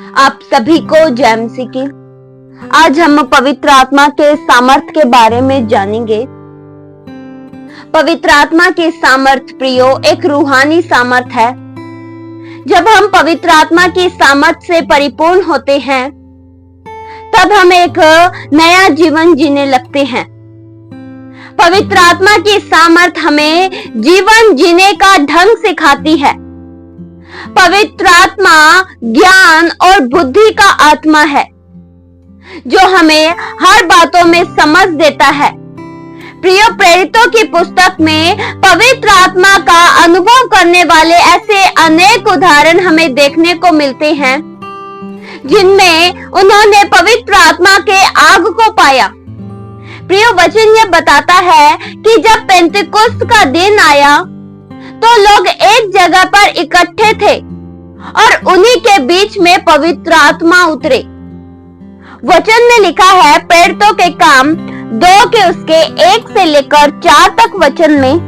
आप सभी को जय मसीह की। आज हम पवित्र आत्मा के सामर्थ के बारे में जानेंगे। पवित्र आत्मा की सामर्थ प्रियो एक रूहानी सामर्थ है। जब हम पवित्र आत्मा की सामर्थ से परिपूर्ण होते हैं तब हम एक नया जीवन जीने लगते हैं। पवित्र आत्मा की सामर्थ हमें जीवन जीने का ढंग सिखाती है। पवित्र आत्मा ज्ञान और बुद्धि का आत्मा है जो हमें हर बातों में समझ देता है। प्रिय प्रेरितों की पुस्तक में पवित्र आत्मा का अनुभव करने वाले ऐसे अनेक उदाहरण हमें देखने को मिलते हैं जिनमें उन्होंने पवित्र आत्मा के आग को पाया। प्रिय वचन यह बताता है कि जब पेंतिकुस्त का दिन आया तो लोग एक जगह पर इकट्ठे थे और उन्हीं के बीच में पवित्र आत्मा उतरे। वचन में लिखा है प्रेरितों के काम 2 के उसके 1 से लेकर 4 तक वचन में,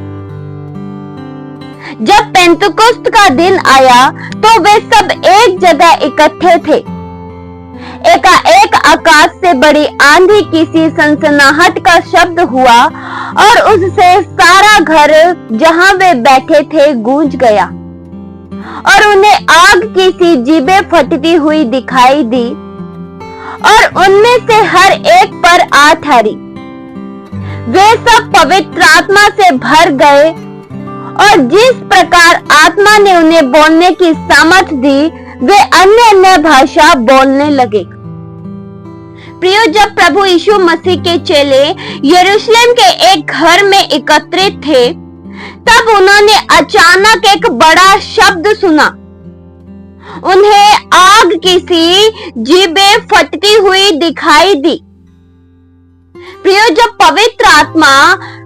जब पेंतिकुस्त का दिन आया तो वे सब एक जगह इकट्ठे थे। एकाएक आकाश से बड़ी आंधी की सी सनसनाहट का शब्द हुआ और उससे सारा घर जहां वे बैठे थे गूंज गया और उन्हें आग की सी जीभें फटती हुई दिखाई दी और उनमें से हर एक पर आ ठहरी। वे सब पवित्र आत्मा से भर गए और जिस प्रकार आत्मा ने उन्हें बोलने की सामर्थ दी वे अन्य भाषा बोलने लगे। प्रियो, जब प्रभु यीशु मसीह के चेले यरूशलेम के एक घर में एकत्रित थे तब उन्होंने अचानक एक बड़ा शब्द सुना। उन्हें आग की सी जीभें फटती हुई दिखाई दी। प्रियो, जब पवित्र आत्मा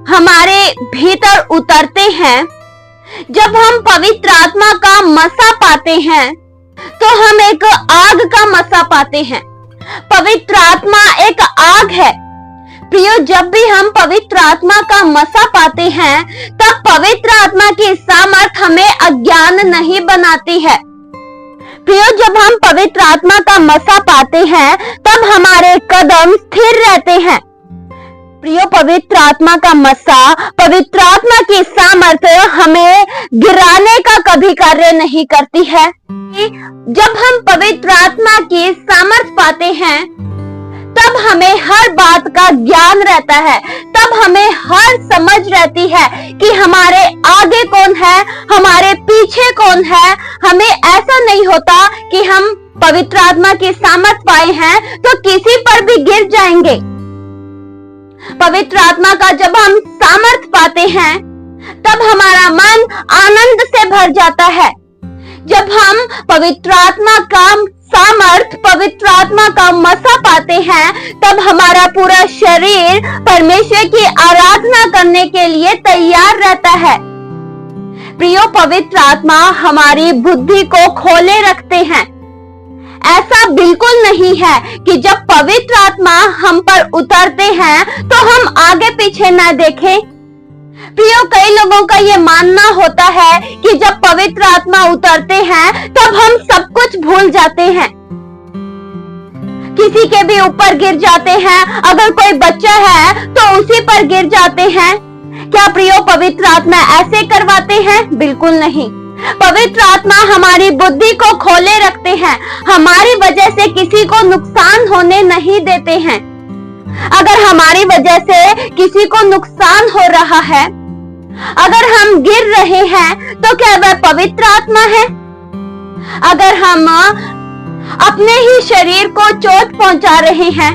हमारे भीतर उतरते हैं, जब हम पवित्र आत्मा का मसा पाते हैं तो हम एक आग का मसा पाते हैं। पवित्र आत्मा एक आग है। प्रियो, जब भी हम पवित्र आत्मा का मसा पाते हैं तब पवित्र आत्मा की सामर्थ हमें अज्ञान नहीं बनाती है। प्रियो, जब हम पवित्र आत्मा का मसा पाते हैं तब हमारे कदम स्थिर रहते हैं। प्रियो, पवित्र आत्मा का मसा, पवित्र आत्मा की सामर्थ हमें गिराने का कभी कार्य नहीं करती है। जब हम पवित्र आत्मा की सामर्थ पाते हैं तब हमें हर बात का ज्ञान रहता है, तब हमें हर समझ रहती है कि हमारे आगे कौन है, हमारे पीछे कौन है। हमें ऐसा नहीं होता कि हम पवित्र आत्मा की सामर्थ पाए हैं तो किसी पर भी गिर जाएंगे। पवित्र आत्मा का जब हम सामर्थ पाते हैं तब हमारा मन आनंद से भर जाता है। जब हम पवित्र आत्मा का सामर्थ, पवित्र आत्मा का मसा पाते हैं तब हमारा पूरा शरीर परमेश्वर की आराधना करने के लिए तैयार रहता है। प्रियो, पवित्र आत्मा हमारी बुद्धि को खोले रखते हैं। ऐसा बिल्कुल नहीं है कि जब पवित्र आत्मा हम पर उतरते हैं तो हम आगे पीछे न देखें। प्रियो, कई लोगों का ये मानना होता है कि जब पवित्र आत्मा उतरते हैं तब हम सब कुछ भूल जाते हैं, किसी के भी ऊपर गिर जाते हैं। अगर कोई बच्चा है तो उसी पर गिर जाते हैं। क्या प्रियो, पवित्र आत्मा ऐसे करवाते हैं? बिल्कुल नहीं। पवित्र आत्मा हमारी बुद्धि को खोले रखते हैं, हमारी वजह से किसी को नुकसान होने नहीं देते हैं। अगर हमारी वजह से किसी को नुकसान हो रहा है, अगर हम गिर रहे हैं तो क्या वह पवित्र आत्मा है? अगर हम अपने ही शरीर को चोट पहुंचा रहे हैं,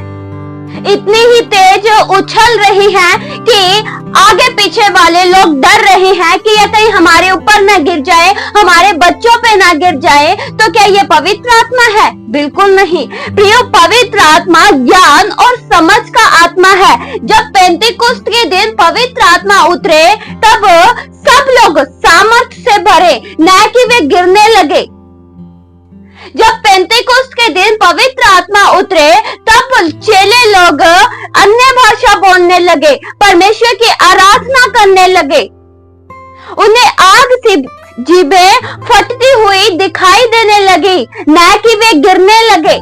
इतनी ही तेज उछल रही हैं कि आगे पीछे वाले लोग डर रहे हैं कि यह कहीं हमारे ऊपर न गिर जाए, हमारे बच्चों पे न गिर जाए, तो क्या यह पवित्र आत्मा है? बिल्कुल नहीं। प्रियो, पवित्र आत्मा ज्ञान और समझ का आत्मा है। जब पेंतिकुस्त के दिन पवित्र आत्मा उतरे तब सब लोग सामर्थ से भरे, न कि वे गिरने लगे। जब पेंतिकुस्त के दिन पवित्र आत्मा उतरे तब चेले लोग अन्य भाषा बोलने लगे, परमेश्वर की आराधना करने लगे। उन्हें आग सी जीभें फटती हुई दिखाई देने लगी, न कि वे गिरने लगे।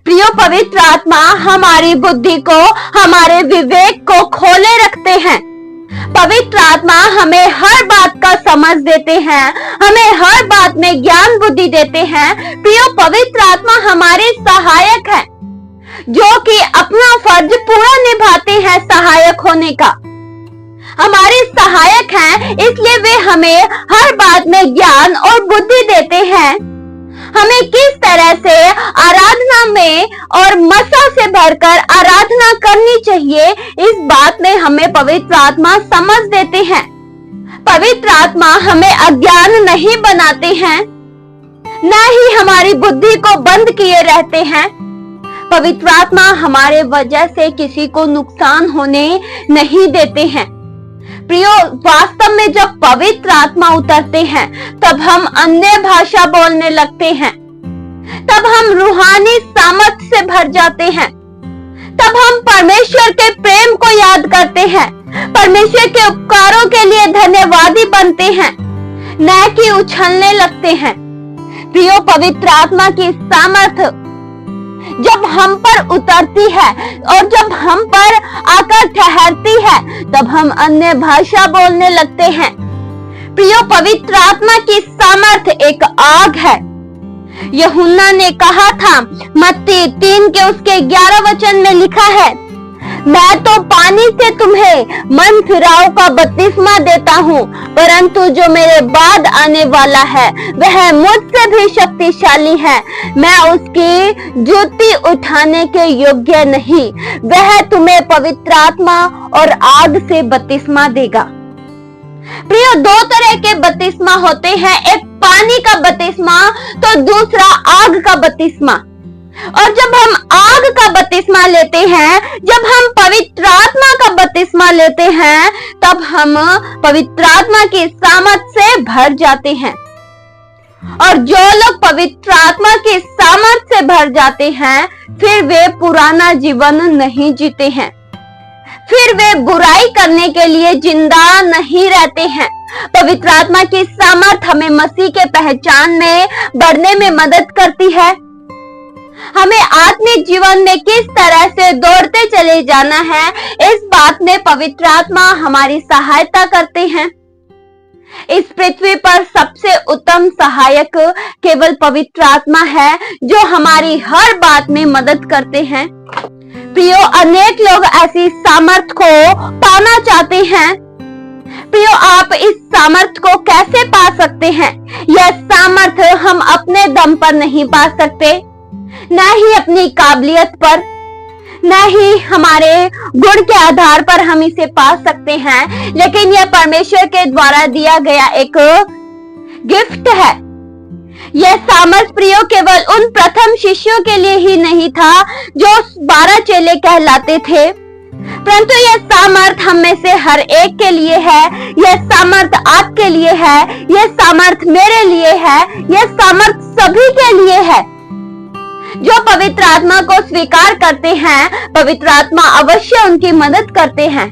प्रियो, पवित्र आत्मा हमारी बुद्धि को, हमारे विवेक को खोले रखते हैं। पवित्र आत्मा हमें हर बात का समझ देते हैं, हमें हर बात में ज्ञान बुद्धि देते हैं। प्रियो, पवित्र आत्मा हमारे सहायक है, जो कि अपना फर्ज पूरा निभाते हैं सहायक होने का। हमारे सहायक हैं, इसलिए वे हमें हर बात में ज्ञान और बुद्धि देते हैं। हमें किस तरह से आराधना में और मसा से भरकर आराधना करनी चाहिए, इस बात में हमें पवित्र आत्मा समझ देते हैं। पवित्र आत्मा हमें अज्ञान नहीं बनाते हैं, न ही हमारी बुद्धि को बंद किए रहते हैं। पवित्र आत्मा हमारे वजह से किसी को नुकसान होने नहीं देते हैं। प्रियो, वास्तव में जब पवित्र आत्मा उतरते हैं, तब हम अन्य भाषा बोलने लगते हैं, तब हम रूहानी सामर्थ से भर जाते हैं, तब हम परमेश्वर के प्रेम को याद करते हैं, परमेश्वर के उपकारों के लिए धन्यवादी बनते हैं, न कि उछलने लगते हैं। प्रियो, पवित्र आत्मा की सामर्थ जब हम पर उतरती है और जब हम पर आकर ठहरती है, तब हम अन्य भाषा बोलने लगते हैं। प्रियो, पवित्र आत्मा की सामर्थ एक आग है। यूहन्ना ने कहा था, मत्ती 3 के उसके 11 वचन में लिखा है, मैं तो पानी से तुम्हें मन फिराव का बपतिस्मा देता हूँ, परंतु जो मेरे बाद आने वाला है वह मुझसे भी शक्तिशाली है। मैं उसकी जूती उठाने के योग्य नहीं। वह तुम्हें पवित्र आत्मा और आग से बपतिस्मा देगा। प्रियो, 2 तरह के बपतिस्मा होते हैं, एक पानी का बपतिस्मा तो दूसरा आग का बपतिस्मा। और जब हम आग का बपतिस्मा लेते हैं, जब हम पवित्र आत्मा का बपतिस्मा लेते हैं, तब हम पवित्र आत्मा की सामर्थ से भर जाते हैं। और जो लोग पवित्र आत्मा की सामर्थ से भर जाते हैं, फिर वे पुराना जीवन नहीं जीते हैं, फिर वे बुराई करने के लिए जिंदा नहीं रहते हैं। पवित्र आत्मा की सामर्थ हमें मसीह के पहचान में बढ़ने में मदद करती है। हमें आत्मिक जीवन में किस तरह से दौड़ते चले जाना है, इस बात में पवित्र आत्मा हमारी सहायता करते हैं। इस पृथ्वी पर सबसे उत्तम सहायक केवल पवित्र आत्मा है, जो हमारी हर बात में मदद करते हैं। प्रियो, अनेक लोग ऐसी सामर्थ को पाना चाहते हैं। प्रियो, आप इस सामर्थ को कैसे पा सकते हैं? यह सामर्थ हम अपने दम पर नहीं पा सकते, न ही अपनी काबिलियत पर, न ही हमारे गुण के आधार पर हम इसे पा सकते हैं, लेकिन यह परमेश्वर के द्वारा दिया गया एक गिफ्ट है। यह सामर्थ प्रियो केवल उन प्रथम शिष्यों के लिए ही नहीं था जो 12 चेले कहलाते थे, परंतु यह सामर्थ हम में से हर एक के लिए है। यह सामर्थ आपके लिए है, यह सामर्थ मेरे लिए है, यह सामर्थ सभी के लिए है। जो पवित्र आत्मा को स्वीकार करते हैं, पवित्र आत्मा अवश्य उनकी मदद करते हैं।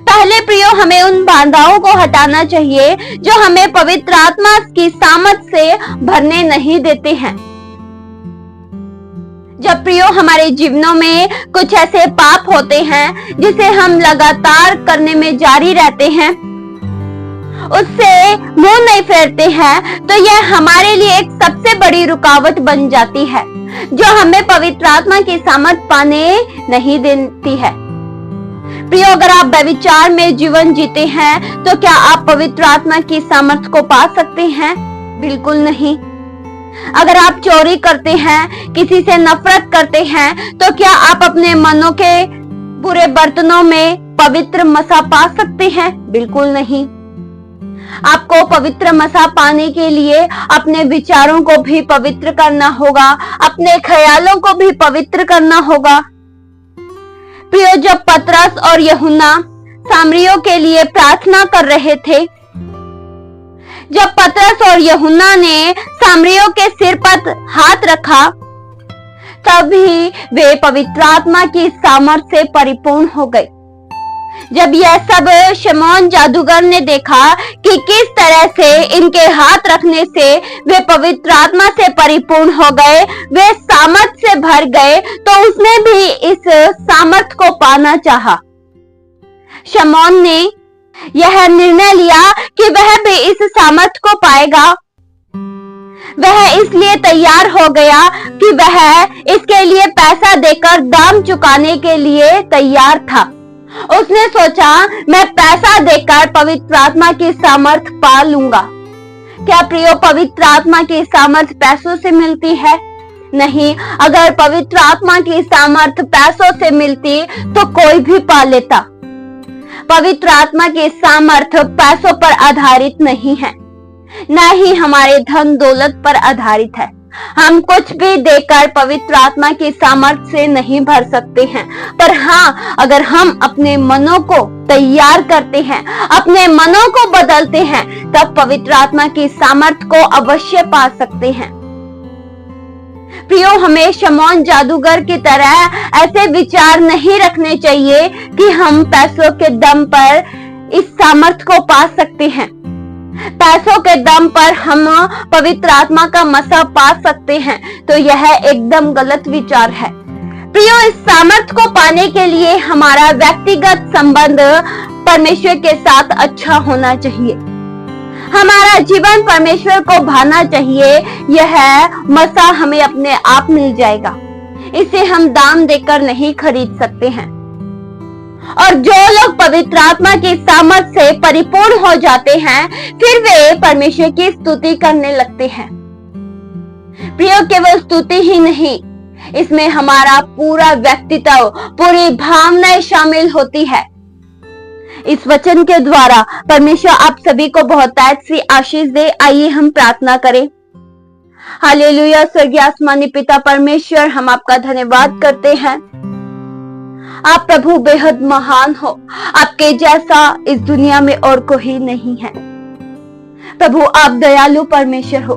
पहले प्रियो, हमें उन बाधाओं को हटाना चाहिए जो हमें पवित्र आत्मा की सामर्थ से भरने नहीं देते हैं। जब प्रियो हमारे जीवनों में कुछ ऐसे पाप होते हैं जिसे हम लगातार करने में जारी रहते हैं, उससे मुंह नहीं फेरते हैं, तो यह हमारे लिए एक सबसे बड़ी रुकावट बन जाती है, जो हमें पवित्र आत्मा की सामर्थ पाने नहीं देती है। प्रियो, अगर आप व्यभिचार में जीवन जीते हैं, तो क्या आप पवित्र आत्मा की सामर्थ को पा सकते हैं? बिल्कुल नहीं। अगर आप चोरी करते हैं, किसी से नफरत करते हैं, तो क्या आप अपने मनों के बुरे बर्तनों में पवित्र मसा पा सकते हैं? बिल्कुल नहीं। आपको पवित्र मसा पाने के लिए अपने विचारों को भी पवित्र करना होगा, अपने ख्यालों को भी पवित्र करना होगा। प्रियो, जब पतरस और यूहन्ना सामरियों के लिए प्रार्थना कर रहे थे, जब पतरस और यूहन्ना ने सामरियों के सिर पर हाथ रखा, तभी वे पवित्र आत्मा की सामर्थ से परिपूर्ण हो गए। जब यह सब शमौन जादूगर ने देखा कि किस तरह से इनके हाथ रखने से वे पवित्र आत्मा से परिपूर्ण हो गए, वे सामर्थ से भर गए, तो उसने भी इस सामर्थ को पाना चाहा। शमौन ने यह निर्णय लिया कि वह भी इस सामर्थ को पाएगा। वह इसलिए तैयार हो गया कि वह इसके लिए पैसा देकर दाम चुकाने के लिए तैयार था। उसने सोचा, मैं पैसा देकर पवित्र आत्मा की सामर्थ पा लूंगा। क्या प्रियो, पवित्र आत्मा की सामर्थ पैसों से मिलती है? नहीं। अगर पवित्र आत्मा की सामर्थ पैसों से मिलती तो कोई भी पा लेता। पवित्र आत्मा की सामर्थ पैसों पर आधारित नहीं है, न ही हमारे धन दौलत पर आधारित है। हम कुछ भी देकर पवित्र आत्मा की सामर्थ से नहीं भर सकते हैं, पर हाँ, अगर हम अपने मनों को तैयार करते हैं, अपने मनों को बदलते हैं, तब पवित्र आत्मा की सामर्थ को अवश्य पा सकते हैं। प्रियो, हमें शमौन जादूगर की तरह ऐसे विचार नहीं रखने चाहिए कि हम पैसों के दम पर इस सामर्थ को पा सकते हैं। पैसों के दम पर हम पवित्र आत्मा का मसा पा सकते हैं, तो यह एकदम गलत विचार है। प्रियो, इस सामर्थ को पाने के लिए हमारा व्यक्तिगत संबंध परमेश्वर के साथ अच्छा होना चाहिए। हमारा जीवन परमेश्वर को भाना चाहिए। यह मसा हमें अपने आप मिल जाएगा। इसे हम दाम देकर नहीं खरीद सकते हैं। और जो लोग पवित्र आत्मा की सामर्थ से परिपूर्ण हो जाते हैं, फिर वे परमेश्वर की स्तुति करने लगते हैं। प्रियो, केवल स्तुति ही नहीं, इसमें हमारा पूरा व्यक्तित्व, पूरी भावनाएं शामिल होती है। इस वचन के द्वारा परमेश्वर आप सभी को बहुतायत सी आशीष दे। आइए हम प्रार्थना करें। हालेलुया। स्वर्गीय आसमानी पिता परमेश्वर, हम आपका धन्यवाद करते हैं। आप प्रभु बेहद महान हो। आपके जैसा इस दुनिया में और कोई नहीं है। प्रभु, आप दयालु परमेश्वर हो।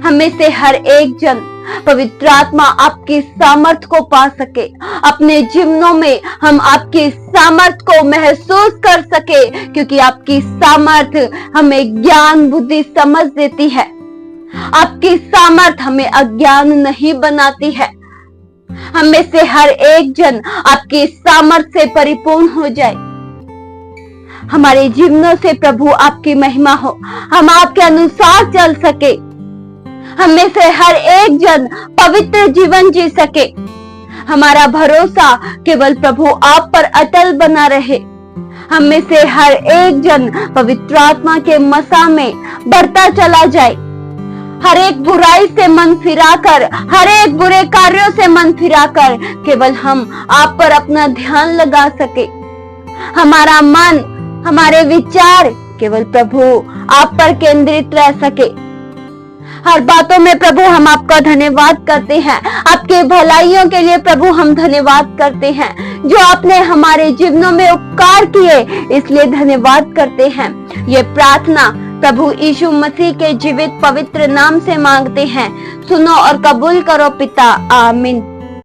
हमें से हर एक जन पवित्र आत्मा आपकी सामर्थ को पा सके, अपने जीवनों में हम आपकी सामर्थ को महसूस कर सके, क्योंकि आपकी सामर्थ हमें ज्ञान बुद्धि समझ देती है। आपकी सामर्थ हमें अज्ञान नहीं बनाती है। हमें से हर एक जन आपकी सामर्थ से परिपूर्ण हो जाए। हमारे जीवनों से प्रभु आपकी महिमा हो, हम आपके अनुसार चल सके। हमें से हर एक जन पवित्र जीवन जी सके। हमारा भरोसा केवल प्रभु आप पर अटल बना रहे। हमें से हर एक जन पवित्र आत्मा के मसा में बढ़ता चला जाए। हर एक बुराई से मन फिराकर, हर एक बुरे कार्यों से मन फिराकर केवल हम आप पर अपना ध्यान लगा सके। हमारा मन, हमारे विचार केवल प्रभु आप पर केंद्रित रह सके। हर बातों में प्रभु हम आपका धन्यवाद करते हैं। आपके भलाइयों के लिए प्रभु हम धन्यवाद करते हैं। जो आपने हमारे जीवनों में उपकार किए, इसलिए धन्यवाद करते हैं। ये प्रार्थना प्रभु यीशु मसीह के जीवित पवित्र नाम से मांगते हैं। सुनो और कबूल करो पिता। आमीन।